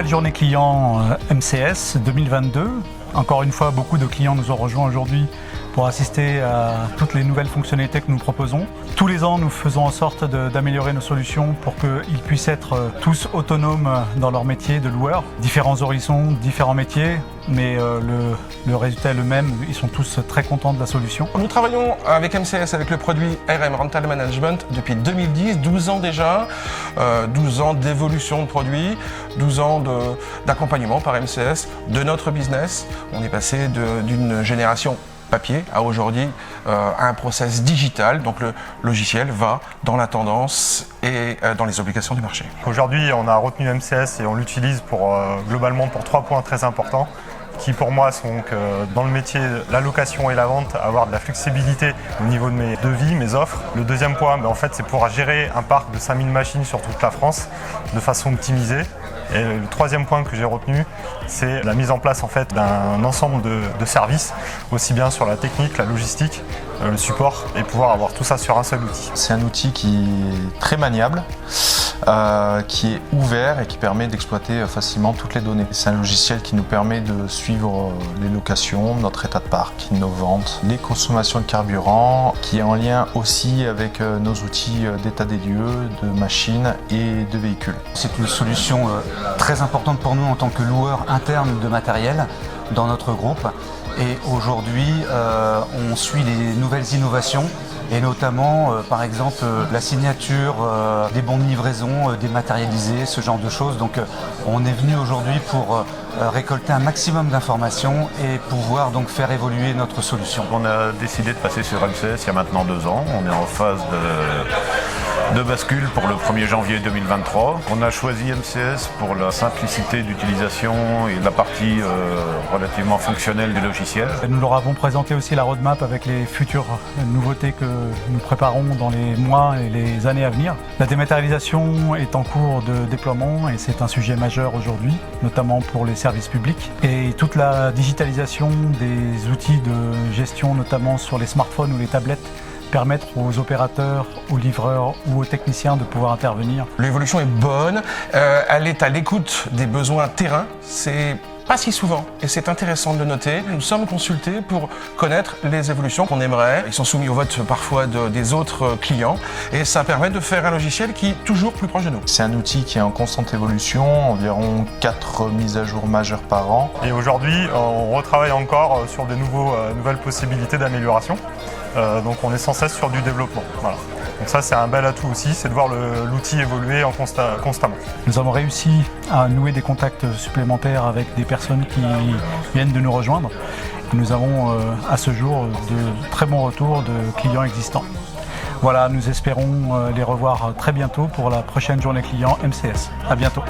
Nouvelle journée client MCS 2022. Encore une fois, beaucoup de clients nous ont rejoints aujourd'hui pour assister à toutes les nouvelles fonctionnalités que nous proposons. Tous les ans, nous faisons en sorte d'améliorer nos solutions pour qu'ils puissent être tous autonomes dans leur métier de loueur. Différents horizons, différents métiers, mais le résultat est le même. Ils sont tous très contents de la solution. Nous travaillons avec MCS, avec le produit RM Rental Management depuis 2010, 12 ans déjà, 12 ans d'évolution de produit, 12 ans d'accompagnement par MCS de notre business. On est passé d'une génération papier à aujourd'hui un process digital, donc le logiciel va dans la tendance et dans les obligations du marché. Aujourd'hui, on a retenu MCS et on l'utilise globalement pour 3 points très importants qui pour moi sont dans le métier, la location et la vente, avoir de la flexibilité au niveau de mes devis, mes offres. Le deuxième point, en fait, c'est pour gérer un parc de 5000 machines sur toute la France de façon optimisée. Et le troisième point que j'ai retenu, c'est la mise en place en fait, d'un ensemble de services, aussi bien sur la technique, la logistique, le support, et pouvoir avoir tout ça sur un seul outil. C'est un outil qui est très maniable, qui est ouvert et qui permet d'exploiter facilement toutes les données. C'est un logiciel qui nous permet de suivre les locations, notre état de parc, nos ventes, les consommations de carburant, qui est en lien aussi avec nos outils d'état des lieux, de machines et de véhicules. C'est une solution très importante pour nous en tant que loueur interne de matériel dans notre groupe. Et aujourd'hui, on suit les nouvelles innovations et notamment, par exemple, la signature des bons de livraison dématérialisés, ce genre de choses. Donc, on est venu aujourd'hui pour récolter un maximum d'informations et pouvoir donc faire évoluer notre solution. On a décidé de passer sur MCS il y a maintenant 2 ans. On est en phase de bascule pour le 1er janvier 2023. On a choisi MCS pour la simplicité d'utilisation et la partie relativement fonctionnelle du logiciel. Nous leur avons présenté aussi la roadmap avec les futures nouveautés que nous préparons dans les mois et les années à venir. La dématérialisation est en cours de déploiement et c'est un sujet majeur aujourd'hui, notamment pour les services publics. Et toute la digitalisation des outils de gestion, notamment sur les smartphones ou les tablettes, permettre aux opérateurs, aux livreurs ou aux techniciens de pouvoir intervenir. L'évolution est bonne, elle est à l'écoute des besoins terrain, c'est pas si souvent et c'est intéressant de le noter. Nous sommes consultés pour connaître les évolutions qu'on aimerait. Ils sont soumis au vote parfois des autres clients et ça permet de faire un logiciel qui est toujours plus proche de nous. C'est un outil qui est en constante évolution, environ 4 mises à jour majeures par an. Et aujourd'hui, on retravaille encore sur des nouvelles possibilités d'amélioration. Donc on est sans cesse sur du développement. Voilà. Donc ça c'est un bel atout aussi, c'est de voir l'outil évoluer constamment. Nous avons réussi à nouer des contacts supplémentaires avec des personnes qui viennent de nous rejoindre. Nous avons à ce jour de très bons retours de clients existants. Voilà, nous espérons les revoir très bientôt pour la prochaine journée client MCS. À bientôt.